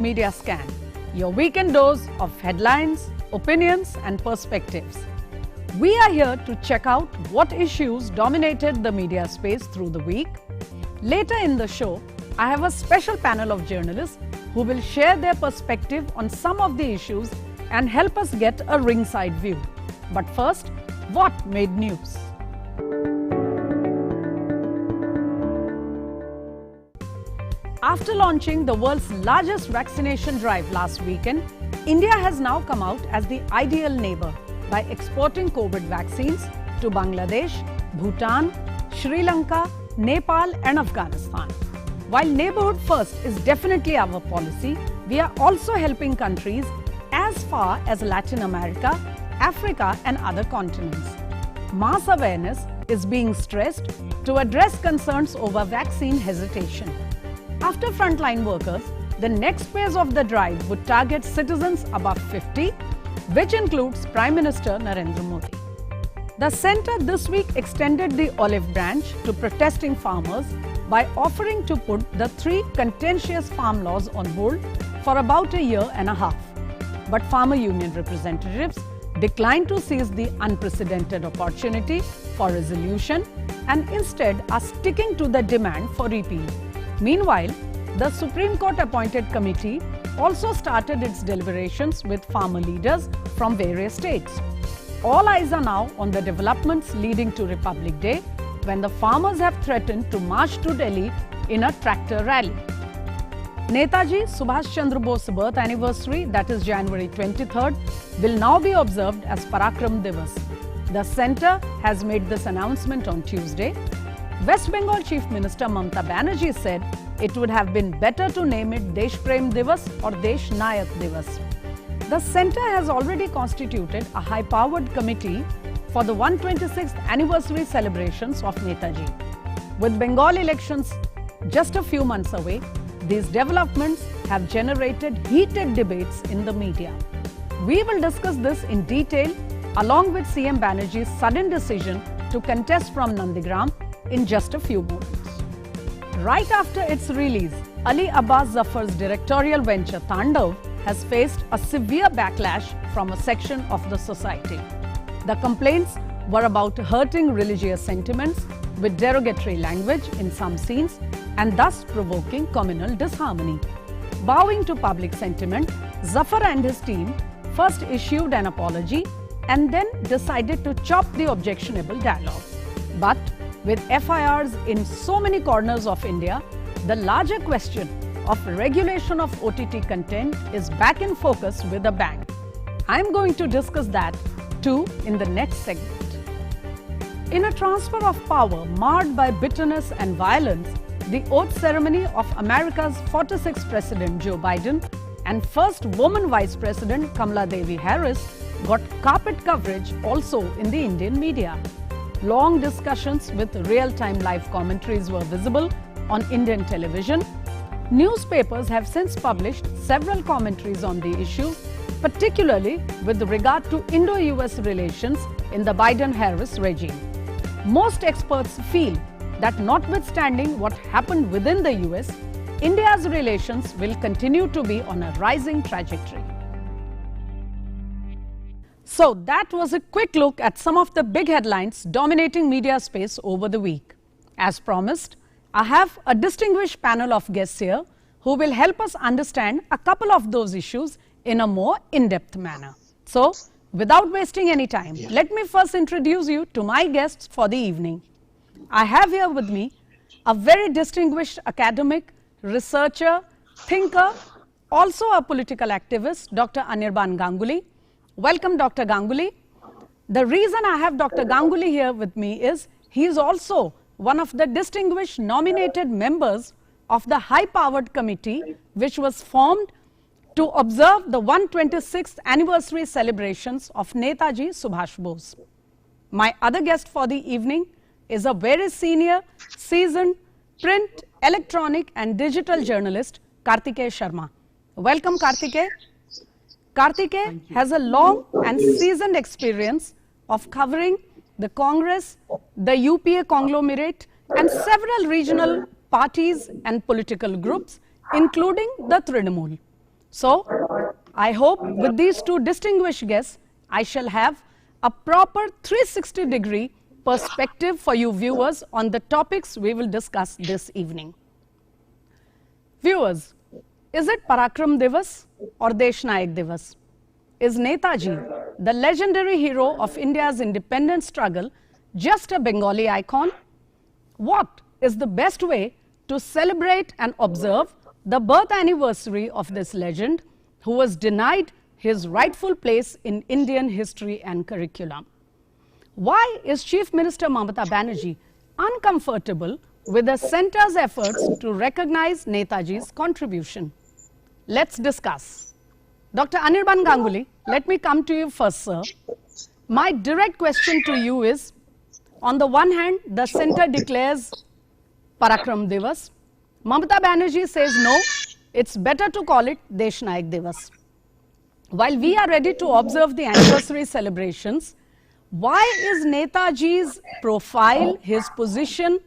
Media Scan, your weekend dose of headlines, opinions and perspectives. We are here to check out what issues dominated the media space through the week. Later in the show, I have a special panel of journalists who will share their perspective on some of the issues and help us get a ringside view. But first, what made news? After launching the world's largest vaccination drive last weekend, India has now come out as the ideal neighbor by exporting COVID vaccines to Bangladesh, Bhutan, Sri Lanka, Nepal and Afghanistan. While neighborhood first is definitely our policy, we are also helping countries as far as Latin America, Africa and other continents. Mass awareness is being stressed to address concerns over vaccine hesitation. After frontline workers, the next phase of the drive would target citizens above 50, which includes Prime Minister Narendra Modi. The centre this week extended the olive branch to protesting farmers by offering to put the 3 contentious farm laws on hold for about a year and a half. But farmer union representatives declined to seize the unprecedented opportunity for resolution and instead are sticking to the demand for repeal. Meanwhile, the Supreme Court appointed committee also started its deliberations with farmer leaders from various states. All eyes are now on the developments leading to Republic Day, when the farmers have threatened to march to Delhi in a tractor rally. Netaji Subhash Chandra Bose's birth anniversary, that is January 23rd, will now be observed as Parakram Diwas. The centre has made this announcement on Tuesday. West Bengal Chief Minister Mamata Banerjee said it would have been better to name it Desh Prem Diwas or Desh Nayak Diwas. The centre has already constituted a high-powered committee for the 126th anniversary celebrations of Netaji. With Bengal elections just a few months away, these developments have generated heated debates in the media. We will discuss this in detail along with CM Banerjee's sudden decision to contest from Nandigram in just a few moments. Right after its release, Ali Abbas Zafar's directorial venture Tandav has faced a severe backlash from a section of the society. The complaints were about hurting religious sentiments with derogatory language in some scenes and thus provoking communal disharmony. Bowing to public sentiment, Zafar and his team first issued an apology and then decided to chop the objectionable dialogues. But with FIRs in so many corners of India, the larger question of regulation of OTT content is back in focus with a bang. I'm going to discuss that too in the next segment. In a transfer of power marred by bitterness and violence, the oath ceremony of America's 46th President Joe Biden and first woman Vice President Kamala Devi Harris got carpet coverage also in the Indian media. Long discussions with real-time live commentaries were visible on Indian television. Newspapers have since published several commentaries on the issues, particularly with regard to Indo-US relations in the Biden-Harris regime. Most experts feel that notwithstanding what happened within the US, India's relations will continue to be on a rising trajectory. So that was a quick look at some of the big headlines dominating media space over the week. As promised, I have a distinguished panel of guests here who will help us understand a couple of those issues in a more in-depth manner. So, without wasting any time, let me first introduce you to my guests for the evening. I have here with me a very distinguished academic, researcher, thinker, also a political activist, Dr. Anirban Ganguly. Welcome, Dr. Ganguly. The reason I have Dr. Ganguly here with me is he is also one of the distinguished nominated members of the high-powered committee which was formed to observe the 126th anniversary celebrations of Netaji Subhash Bose. My other guest for the evening is a very senior, seasoned print, electronic and digital journalist, Kartikeya Sharma. Welcome, Kartikeya. Kartikeya has a long and seasoned experience of covering the Congress, the UPA conglomerate and several regional parties and political groups, including the Trinamool. So, I hope with these two distinguished guests, I shall have a proper 360-degree perspective for you viewers on the topics we will discuss this evening. Viewers, is it Parakram Diwas or Desh Nayak Diwas? Is Netaji, the legendary hero of India's independence struggle, just a Bengali icon? What is the best way to celebrate and observe the birth anniversary of this legend who was denied his rightful place in Indian history and curriculum? Why is Chief Minister Mamata Banerjee uncomfortable with the centre's efforts to recognize Netaji's contribution? Let's discuss. Dr. Anirban Ganguly, let me come to you first, sir. My direct question to you is, on the one hand, the centre declares Parakram Diwas. Mamata Banerjee says no, it's better to call it Desh Nayak Diwas. While we are ready to observe the anniversary celebrations, why is Netaji's profile, his position,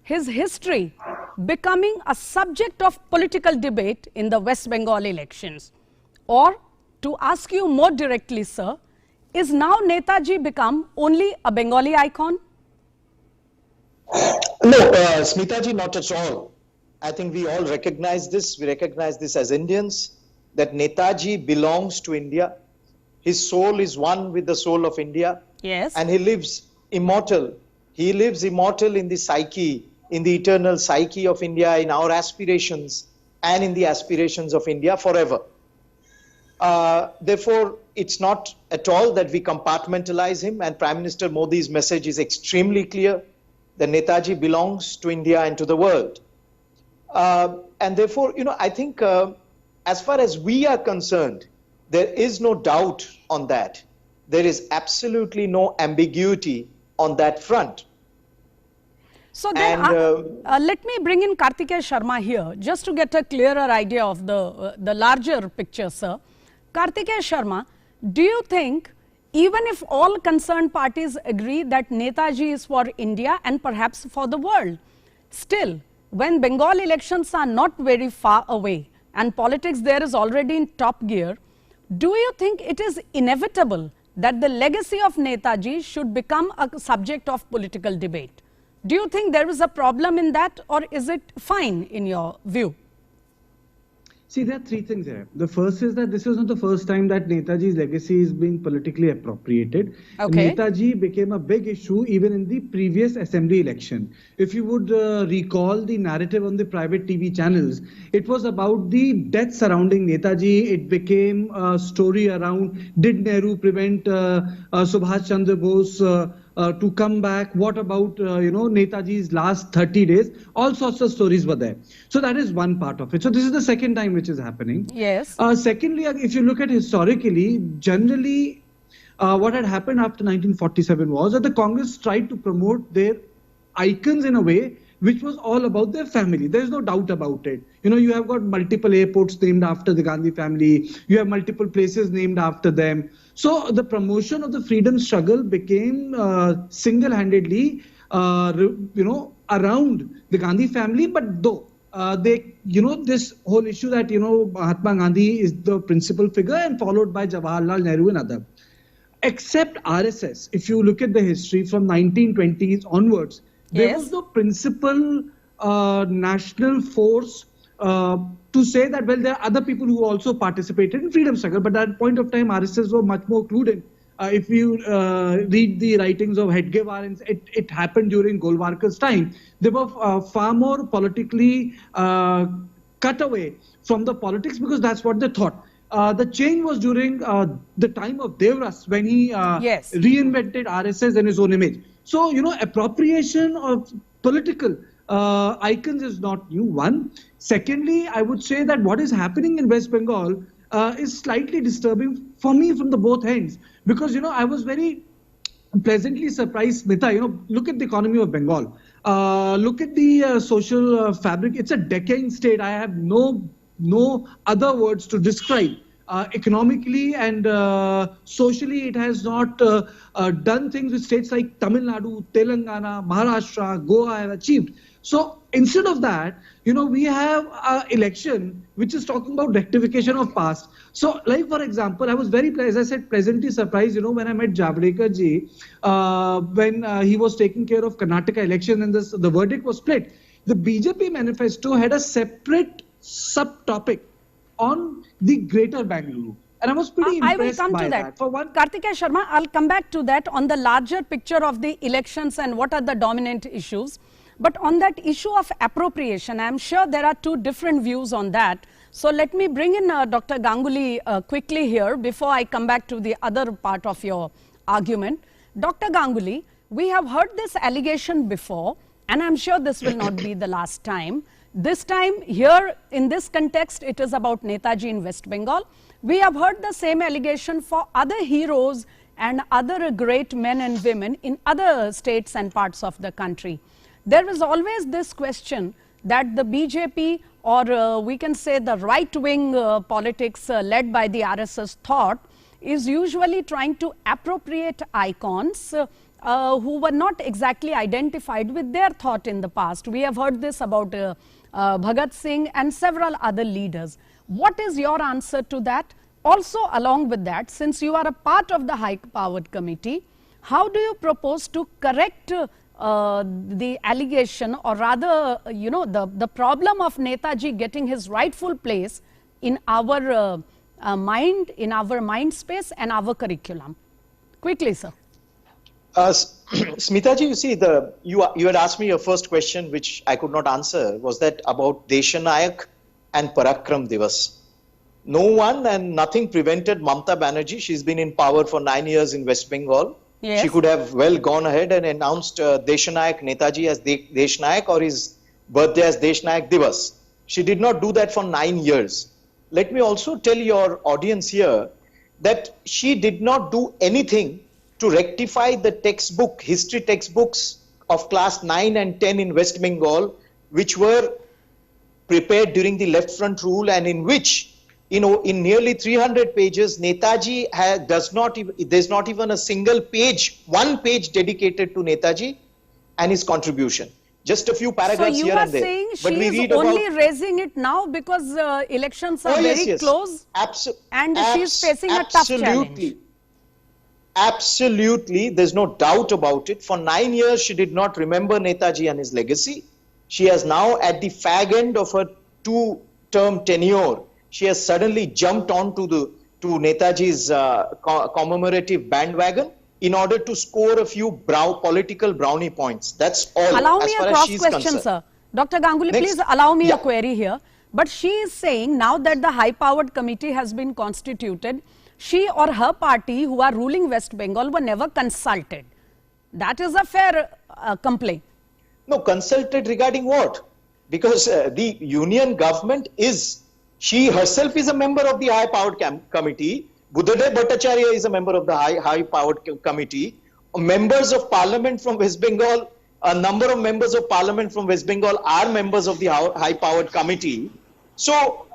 his history becoming a subject of political debate in the West Bengal elections? Or, to ask you more directly, sir, is now Netaji become only a Bengali icon? No, Smitaji, not at all. I think we all recognize this. We recognize this as Indians, that Netaji belongs to India. His soul is one with the soul of India. Yes. And he lives immortal. He lives immortal in the psyche, in the eternal psyche of India, in our aspirations, and in the aspirations of India forever. Therefore, it's not at all that we compartmentalize him, and Prime Minister Modi's message is extremely clear that Netaji belongs to India and to the world. And therefore, I think as far as we are concerned, there is no doubt on that. There is absolutely no ambiguity on that front. So then, let me bring in Kartikeya Sharma here, just to get a clearer idea of the larger picture, sir. Kartikeya Sharma, do you think, even if all concerned parties agree that Netaji is for India and perhaps for the world, still, when Bengal elections are not very far away and politics there is already in top gear, do you think it is inevitable that the legacy of Netaji should become a subject of political debate? Do you think there is a problem in that, or is it fine in your view? See, there are three things here. The first is that this is not the first time that Netaji's legacy is being politically appropriated. Okay. Netaji became a big issue even in the previous assembly election. If you would recall the narrative on the private TV channels, it was about the death surrounding Netaji. It became a story around, did Nehru prevent Subhash Chandra Bose to come back? What about, Netaji's last 30 days? All sorts of stories were there. So that is one part of it. So this is the second time which is happening. Yes. Secondly, if you look at historically, generally, what had happened after 1947 was that the Congress tried to promote their icons in a way which was all about their family. There is no doubt about it. You have got multiple airports named after the Gandhi family. You have multiple places named after them. So the promotion of the freedom struggle became single-handedly, around the Gandhi family. But though this whole issue that, Mahatma Gandhi is the principal figure and followed by Jawaharlal Nehru and others. Except RSS, if you look at the history from 1920s onwards, there was no principal national force to say that, well, there are other people who also participated in freedom struggle. But at that point of time, RSS were much more clued in. If you read the writings of Hedgewar, it happened during Golwarkar's time. They were far more politically cut away from the politics because that's what they thought. The change was during the time of Devras when he reinvented RSS in his own image. So, appropriation of political icons is not new, one. Secondly, I would say that what is happening in West Bengal is slightly disturbing for me from the both ends. Because, I was very pleasantly surprised, Smita, look at the economy of Bengal. Look at the social fabric. It's a decaying state. I have no other words to describe economically and socially, it has not done things which states like Tamil Nadu, Telangana, Maharashtra, Goa have achieved. So instead of that, we have an election which is talking about rectification of past. So, like for example, I was very, as I said, pleasantly surprised, when I met Javadekar ji, when he was taking care of Karnataka election and the verdict was split. The BJP manifesto had a separate subtopic on the greater Bangalore. And I was pretty impressed I will come by to that. For one, Kartikeya Sharma, I'll come back to that on the larger picture of the elections and what are the dominant issues. But on that issue of appropriation, I'm sure there are two different views on that. So let me bring in Dr. Ganguly quickly here before I come back to the other part of your argument. Dr. Ganguly, we have heard this allegation before, and I'm sure this will not be the last time. This time here in this context, it is about Netaji in West Bengal. We have heard the same allegation for other heroes and other great men and women in other states and parts of the country. There is always this question that the BJP or we can say the right-wing politics led by the RSS thought is usually trying to appropriate icons who were not exactly identified with their thought in the past. We have heard this about Bhagat Singh and several other leaders. What is your answer to that? Also along with that, since you are a part of the high-powered committee, how do you propose to correct the allegation, or rather, the problem of Netaji getting his rightful place in our mind, in our mind space and our curriculum? Quickly, sir. Smitaji, you see, you had asked me your first question, which I could not answer, was that about Deshanayak and Parakram Diwas. No one and nothing prevented Mamata Banerjee. She's been in power for 9 years in West Bengal. Yes. She could have well gone ahead and announced Deshanayak Netaji as Deshnayak or his birthday as Deshnayak Diwas. She did not do that for 9 years. Let me also tell your audience here that she did not do anything to rectify the history textbooks of class 9 and 10 in West Bengal, which were prepared during the left front rule and in which, in nearly 300 pages, Netaji there's not even a single page, one page dedicated to Netaji and his contribution. Just a few paragraphs here and there. So you are saying she is only raising it now because elections are very close and she is facing a tough challenge. Absolutely, there's no doubt about it. For 9 years, she did not remember Netaji and his legacy. She has now, at the fag end of her 2-term tenure, she has suddenly jumped onto to Netaji's commemorative bandwagon in order to score a few political brownie points. That's all. Allow me a cross question, sir. Dr. Ganguly, please allow me a query here. But she is saying now that the high-powered committee has been constituted, she or her party who are ruling West Bengal were never consulted. That is a fair complaint. No, consulted regarding what? Because the union government she herself is a member of the high-powered committee. Buddhadev Bhattacharya is a member of the high-powered committee. Members of parliament from West Bengal, a number of members of parliament from West Bengal are members of the high-powered committee. So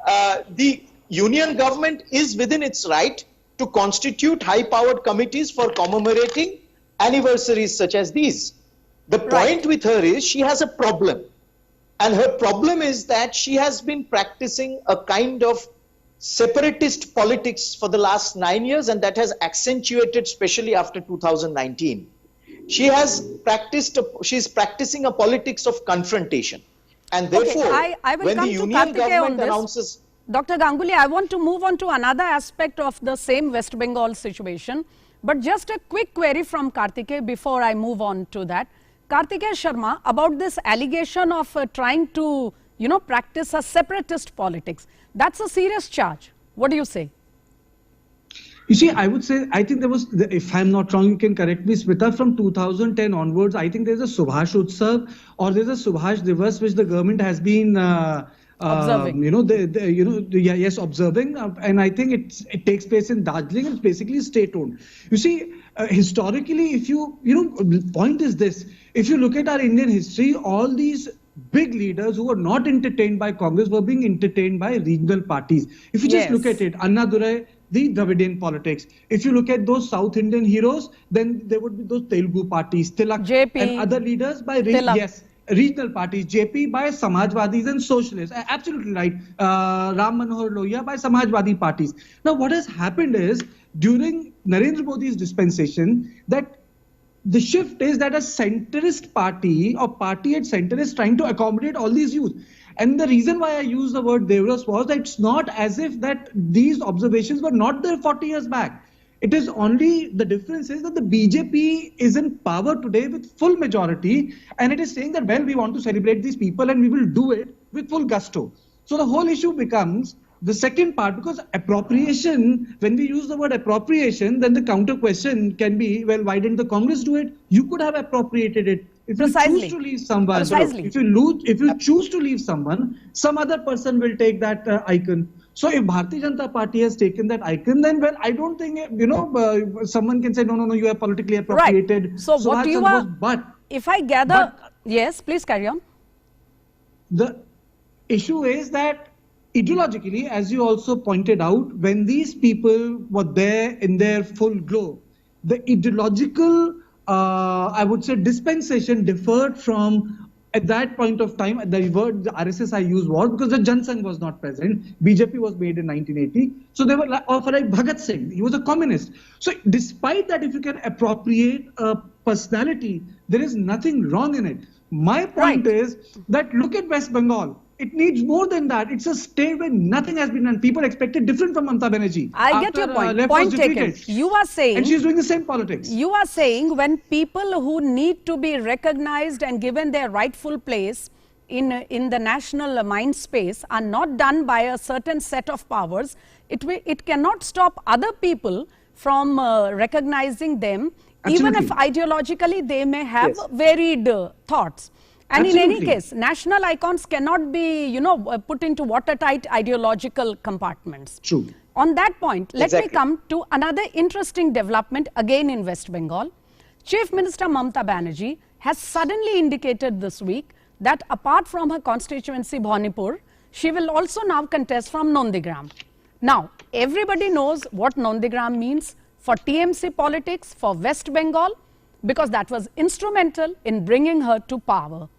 the union government is within its right to constitute high-powered committees for commemorating anniversaries such as these. The point with her is she has a problem. And her problem is that she has been practicing a kind of separatist politics for the last 9 years, and that has accentuated especially after 2019. She's practicing a politics of confrontation. And therefore, I will when come the to union government this. announces... Dr. Ganguly, I want to move on to another aspect of the same West Bengal situation. But just a quick query from Kartikeya before I move on to that. Kartikeya Sharma, about this allegation of trying to, practice a separatist politics. That's a serious charge. What do you say? You see, I would say, I think there was, if I'm not wrong, you can correct me, Smita, from 2010 onwards, I think there's a Subhash Utsav or there's a Subhash Diwas which the government has been observing. Yes, observing. And I think it takes place in Darjeeling and it's basically state-owned. You see, historically, if point is this, if you look at our Indian history, all these big leaders who were not entertained by Congress were being entertained by regional parties. If you just look at it, Annadurai, the Dravidian politics. If you look at those South Indian heroes, then there would be those Telugu parties, Tilak JP, and other leaders by regional parties, JP by Samajwadis and socialists. Absolutely right. Ram Manohar Lohia by Samajwadi parties. Now, what has happened is during Narendra Modi's dispensation that the shift is that a centrist party or party at center is trying to accommodate all these youth. And the reason why I use the word Diwas was that it's not as if that these observations were not there 40 years back. It is only the difference is that the BJP is in power today with full majority, and it is saying that, well, we want to celebrate these people and we will do it with full gusto. So the whole issue becomes the second part, because appropriation, when we use the word appropriation, then the counter question can be, well, why didn't the Congress do it? You could have appropriated it. If you choose to leave someone, if you choose to leave someone, some other person will take that icon. So if Bharatiya Janata Party has taken that icon, then, well, I don't think, someone can say, no, you have politically appropriated. Right. So what you are, if I gather, yes, please carry on. The issue is that ideologically, as you also pointed out, when these people were there in their full glow, the ideological, I would say, dispensation differed from at that point of time. The word the RSS I used was because the Jan Sangh was not present. BJP was made in 1980. So they were like Bhagat Singh. He was a communist. So despite that, if you can appropriate a personality, there is nothing wrong in it. My point is that look at West Bengal. It needs more than that. It's a state where nothing has been done. People expected different from Mamata Banerjee. I get your point. Point taken. You are saying... And she's doing the same politics. You are saying when people who need to be recognized and given their rightful place in the national mind space are not done by a certain set of powers, it cannot stop other people from recognizing them, even if ideologically they may have varied thoughts. And in any case, national icons cannot be, put into watertight ideological compartments. True. On that point, let me come to another interesting development again in West Bengal. Chief Minister Mamata Banerjee has suddenly indicated this week that apart from her constituency Bhawanipur, she will also now contest from Nondigram. Now, everybody knows what Nondigram means for TMC politics, for West Bengal, because that was instrumental in bringing her to power.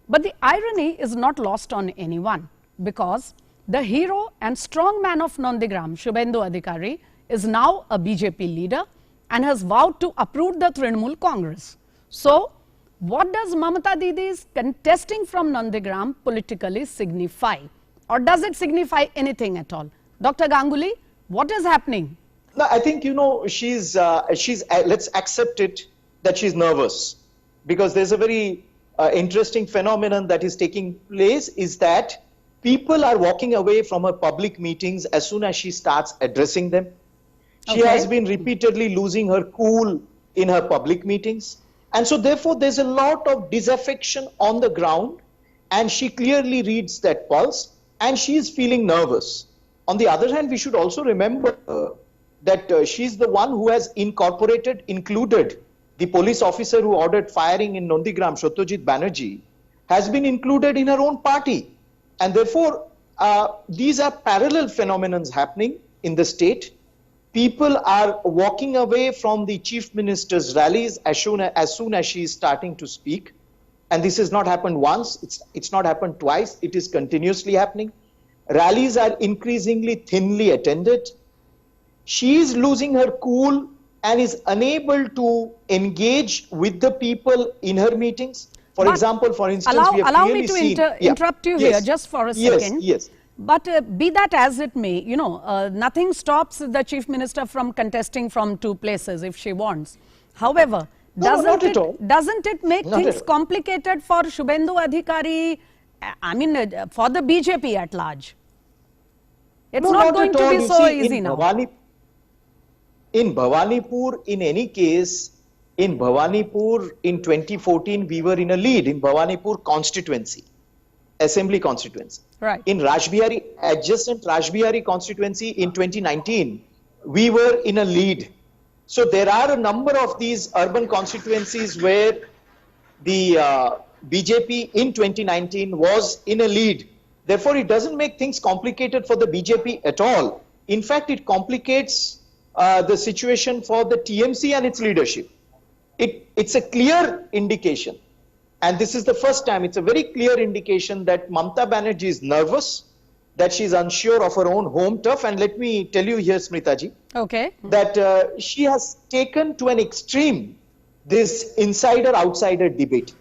But the irony is not lost on anyone, because the hero and strong man of Nondigram, Shubhendu Adhikari, is now a BJP leader and has vowed to uproot the Trinamool Congress. So, what does Mamata Didi's contesting from Nondigram politically signify? Or does it signify anything at all? Dr. Ganguly, what is happening? No, I think, she's let's accept it that she's nervous, because there's a very interesting phenomenon that is taking place is that people are walking away from her public meetings as soon as she starts addressing them. She has been repeatedly losing her cool in her public meetings. And so therefore there's a lot of disaffection on the ground, and she clearly reads that pulse and she is feeling nervous. On the other hand, we should also remember that she's the one who has included the police officer who ordered firing in Nondigram, Satyajit Banerjee, has been included in her own party. And therefore, these are parallel phenomena happening in the state. People are walking away from the chief minister's rallies as soon as she is starting to speak. And this has not happened once, it's not happened twice, it is continuously happening. Rallies are increasingly thinly attended. She is losing her cool and is unable to engage with the people in her meetings. For instance, we have allow me to interrupt you here just for a second. Yes. But be that as it may, nothing stops the chief minister from contesting from two places if she wants. However, doesn't it make things complicated for Shubhendu Adhikari, for the BJP at large? It's not going to be so easy now. In Bhawanipur, in any case, in Bhawanipur in 2014, we were in a lead in Bhawanipur constituency, assembly constituency. Right. In Rajbihari, adjacent Rajbihari constituency in 2019, we were in a lead. So there are a number of these urban constituencies where the BJP in 2019 was in a lead. Therefore, it doesn't make things complicated for the BJP at all. In fact, it complicates the situation for the TMC and its leadership. It's a clear indication, and this is the first time, it's a very clear indication that Mamata Banerjee is nervous, that she's unsure of her own home turf. And let me tell you here, Smritaji, that she has taken to an extreme this insider-outsider debate.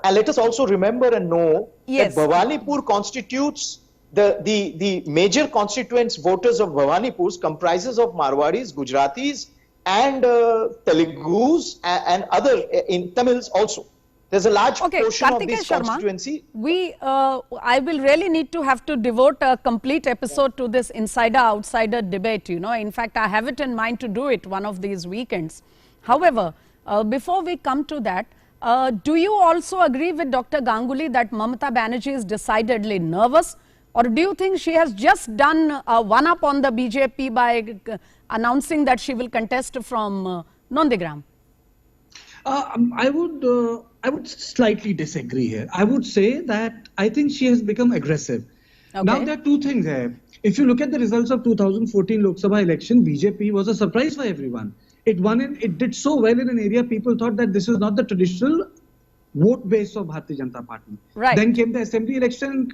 And let us also remember and know that Bhawanipur constitutes the major constituents voters of Bhawanipur comprises of Marwadis, Gujaratis, and Telugus and other in Tamils also. There's a large portion of this constituency. I will really need to have to devote a complete episode to this insider-outsider debate, you know. In fact, I have it in mind to do it one of these weekends. However, before we come to that, do you also agree with Dr. Ganguly that Mamata Banerjee is decidedly nervous? Or do you think she has just done one up on the BJP by announcing that she will contest from Nandigram? I would slightly disagree here. I would say that I think she has become aggressive. Now there are two things here. If you look at the results of 2014 Lok Sabha election, BJP was a surprise for everyone. It did so well in an area people thought that this is not the traditional vote base of Bharatiya Janata Party. Right. Then came the assembly election.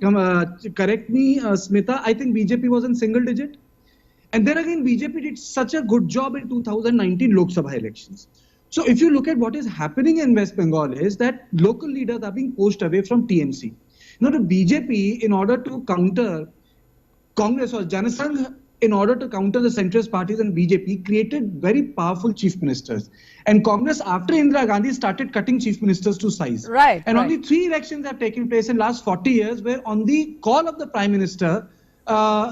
Correct me, Smita. I think BJP was in single digit. And then again, BJP did such a good job in 2019 Lok Sabha elections. So if you look at what is happening in West Bengal is that local leaders are being pushed away from TMC. Now the BJP, in order to counter Congress or Janasangh, in order to counter the centrist parties and BJP, created very powerful chief ministers. And Congress, after Indira Gandhi, started cutting chief ministers to size. And only 3 elections have taken place in the last 40 years where on the call of the Prime Minister,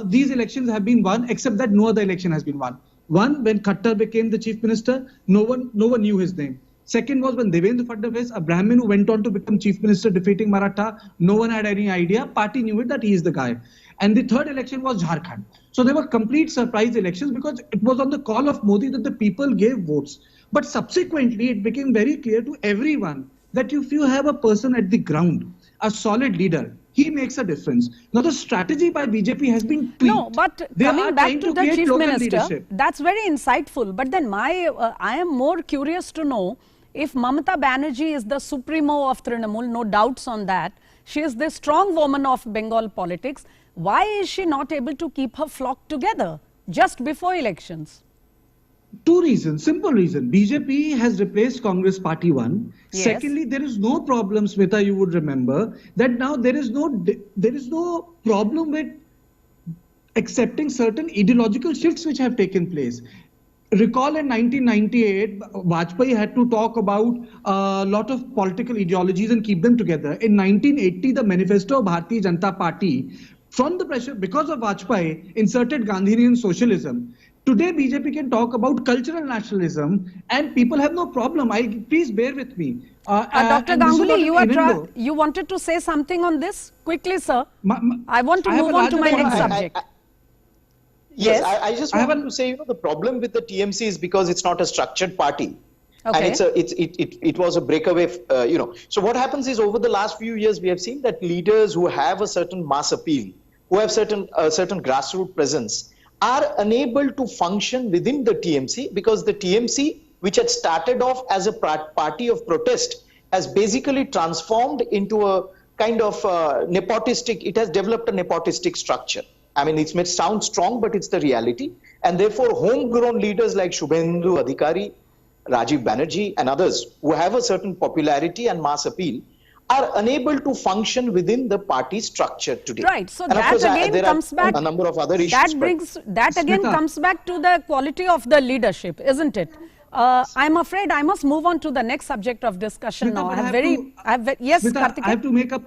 these elections have been won, except that no other election has been won. One, when Khattar became the chief minister, no one knew his name. Second was when Devendra Fadnavis, a Brahmin who went on to become chief minister defeating Maratha, no one had any idea. Party knew it that he is the guy. And the third election was Jharkhand. So they were complete surprise elections because it was on the call of Modi that the people gave votes. But subsequently, it became very clear to everyone that if you have a person at the ground, a solid leader, he makes a difference. Now, the strategy by BJP has been tweaked. No, but coming back to the chief minister, that's very insightful. But then I am more curious to know if Mamata Banerjee is the supremo of Trinamool, no doubts on that. She is the strong woman of Bengal politics. Why is she not able to keep her flock together just before elections? 2 reasons, simple reason. BJP has replaced Congress Party 1. Yes. Secondly, there is no problem, Smita, you would remember, that now there is no problem with accepting certain ideological shifts which have taken place. Recall in 1998, Vajpayee had to talk about a lot of political ideologies and keep them together. In 1980, the manifesto of Bharatiya Janata Party, from the pressure, because of Vajpayee, inserted Gandhian socialism. Today, BJP can talk about cultural nationalism and people have no problem. Please bear with me. Dr. Ganguly, you wanted to say something on this? Quickly, sir. I want to move on to my next subject. Yes, I just want to say, the problem with the TMC is because it's not a structured party. And it was a breakaway, So what happens is over the last few years, we have seen that leaders who have a certain mass appeal, who have certain grassroots presence, are unable to function within the TMC because the TMC, which had started off as a party of protest, has basically transformed into a kind of nepotistic, it has developed a nepotistic structure. I mean, it may sound strong, but it's the reality. And therefore, homegrown leaders like Shubhendu Adhikari, Rajiv Banerjee and others who have a certain popularity and mass appeal are unable to function within the party structure today. Right. So and that again comes back. A number of other issues. That again comes back to the quality of the leadership, isn't it? I'm afraid I must move on to the next subject of discussion now. Yes, Karthikeyan. I have to make up.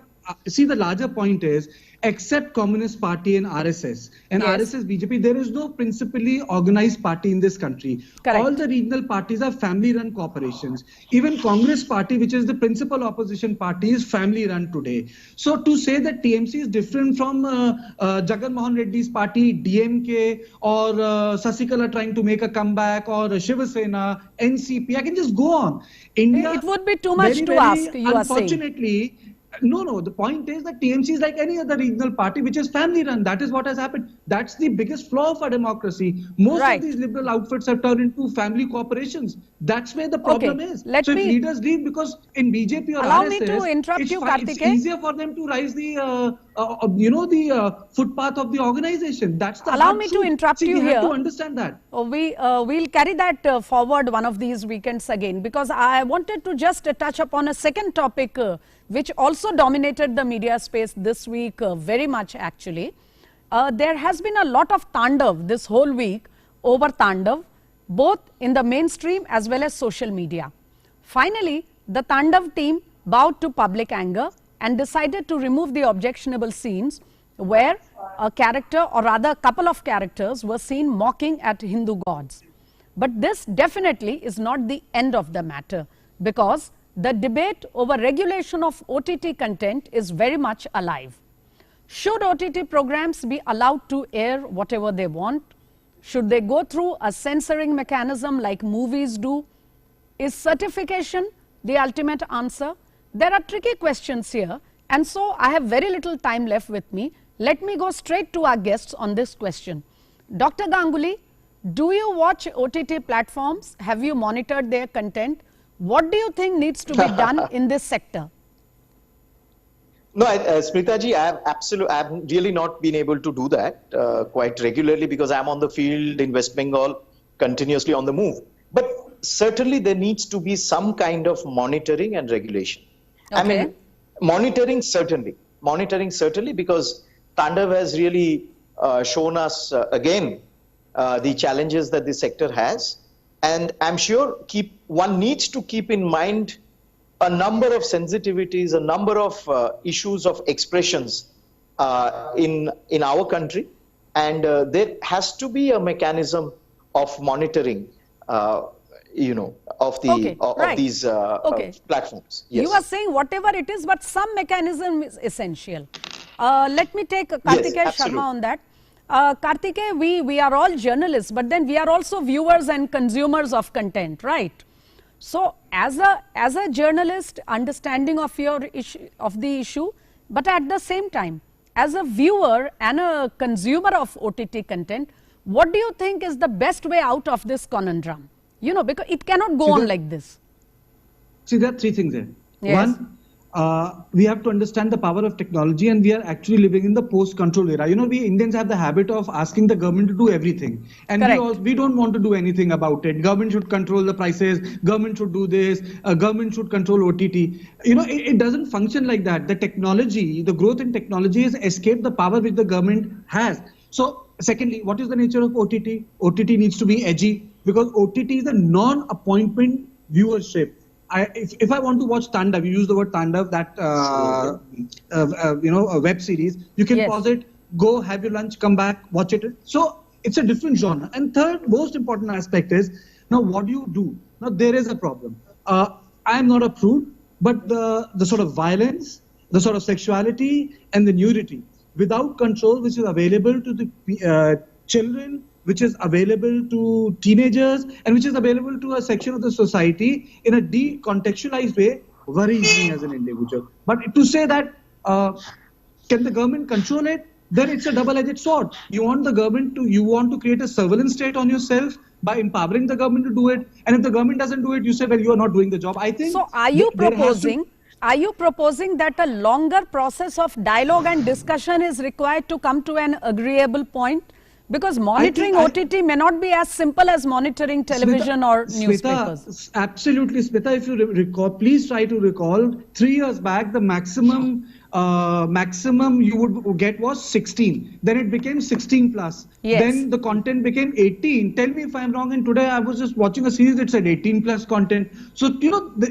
See, the larger point is, except Communist Party and RSS, RSS, BJP, there is no principally organized party in this country. Correct. All the regional parties are family-run corporations. Even Congress Party, which is the principal opposition party, is family-run today. So to say that TMC is different from Jagan Mohan Reddy's party, DMK, or Sasikala trying to make a comeback, or Shiva Sena, NCP, I can just go on. India, it would be too much to ask, you are saying. Unfortunately, No. The point is that TMC is like any other regional party which is family run. That is what has happened. That's the biggest flaw of our democracy. Most Right. of these liberal outfits have turned into family corporations. That's where the problem is. Let so if me- leaders leave because in BJP or Allow RSS, me to interrupt it's you, fine. It's Karthikeyan. easier for them to rise the footpath of the organization. That's the Allow hard me to truth. interrupt See, you we here. have to understand that. We'll carry that forward one of these weekends again, because I wanted to just touch upon a second topic which also dominated the media space this week very much actually. There has been a lot of Tandav this whole week over Tandav, both in the mainstream as well as social media. Finally, the Tandav team bowed to public anger and decided to remove the objectionable scenes where a character, or rather a couple of characters, were seen mocking at Hindu gods. But this definitely is not the end of the matter, because the debate over regulation of OTT content is very much alive. Should OTT programs be allowed to air whatever they want? Should they go through a censoring mechanism like movies do? Is certification the ultimate answer? There are tricky questions here, and so I have very little time left with me. Let me go straight to our guests on this question. Dr. Ganguly, do you watch OTT platforms? Have you monitored their content? What do you think needs to be done in this sector? No, Smritaji, I have really not been able to do that quite regularly because I'm on the field in West Bengal, continuously on the move. But certainly there needs to be some kind of monitoring and regulation. Okay. I mean, monitoring certainly, because Tandav has really shown us again the challenges that this sector has. And I'm sure one needs to keep in mind a number of sensitivities, a number of issues of expressions in our country, and there has to be a mechanism of monitoring, of these platforms. Yes. You are saying whatever it is, but some mechanism is essential. Let me take Karthikeyan Sharma on that. Karthikeyan, we are all journalists, but then we are also viewers and consumers of content, right? So, as a journalist, understanding of the issue, but at the same time, as a viewer and a consumer of OTT content, what do you think is the best way out of this conundrum? Because it cannot go on like this. See, there are three things there. Yes. One, we have to understand the power of technology, and we are actually living in the post-control era. We Indians have the habit of asking the government to do everything. And we don't want to do anything about it. Government should control the prices, government should do this, government should control OTT. It doesn't function like that. The technology, the growth in technology has escaped the power which the government has. So, secondly, what is the nature of OTT? OTT needs to be edgy, because OTT is a non-appointment viewership. If I want to watch Tandav, you use the word Tandav, that a web series, you can pause it, go have your lunch, come back, watch it. So it's a different genre. And third most important aspect is, now what do you do? Now there is a problem. I am not a prude, but the sort of violence, the sort of sexuality and the nudity without control, which is available to the children, which is available to teenagers, and which is available to a section of the society in a decontextualized way, worries me as an individual. But to say that, can the government control it? Then it's a double-edged sword. You want to create a surveillance state on yourself by empowering the government to do it. And if the government doesn't do it, you say, well, you are not doing the job. I think. So are you proposing that a longer process of dialogue and discussion is required to come to an agreeable point? Because monitoring OTT may not be as simple as monitoring television or newspapers. Absolutely, Smita. If you recall, please try to recall, 3 years back, the maximum you would get was 16. Then it became 16 plus. Yes. Then the content became 18. Tell me if I'm wrong. And today I was just watching a series that said 18 plus content. So,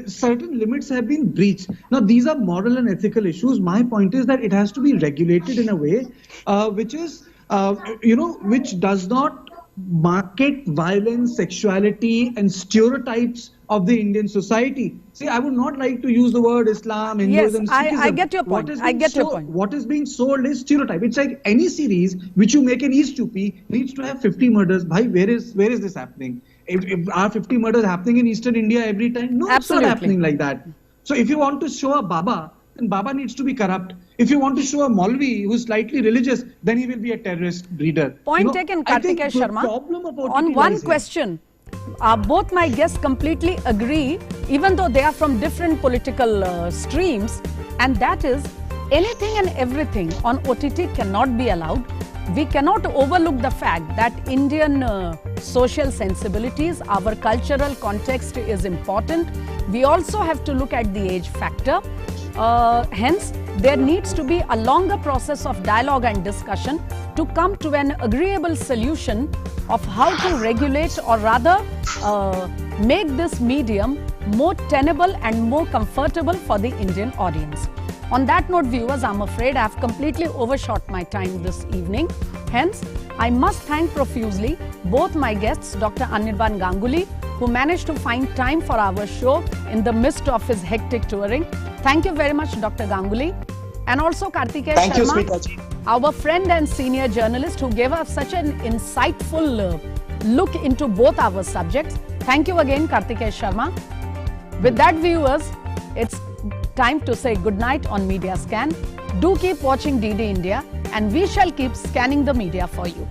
certain limits have been breached. Now, these are moral and ethical issues. My point is that it has to be regulated in a way which is which does not market violence, sexuality and stereotypes of the Indian society. See, I would not like to use the word Islam, Hinduism, Sikhism. I get your point. What is being sold is stereotype. It's like any series which you make in East UP needs to have 50 murders. Bhai, where is this happening? If are 50 murders happening in Eastern India every time? No, Absolutely. It's not happening like that. So if you want to show a Baba then Baba needs to be corrupt. If you want to show a Maulvi who's slightly religious, then he will be a terrorist breeder. Point taken, Kartikeya Sharma. On one question, both my guests completely agree, even though they are from different political streams, and that is anything and everything on OTT cannot be allowed. We cannot overlook the fact that Indian social sensibilities, our cultural context is important. We also have to look at the age factor. Hence, there needs to be a longer process of dialogue and discussion to come to an agreeable solution of how to regulate, or rather make this medium more tenable and more comfortable for the Indian audience. On that note, viewers, I'm afraid I have completely overshot my time this evening. Hence, I must thank profusely both my guests, Dr. Anirban Ganguly, who managed to find time for our show in the midst of his hectic touring. Thank you very much, Dr. Ganguly. And also Kartikeya Thank you, Sharma, Smitaji. our friend and senior journalist who gave us such an insightful look into both our subjects. Thank you again, Kartikeya Sharma. With that, viewers, it's time to say good night on Media Scan. Do keep watching DD India, and we shall keep scanning the media for you.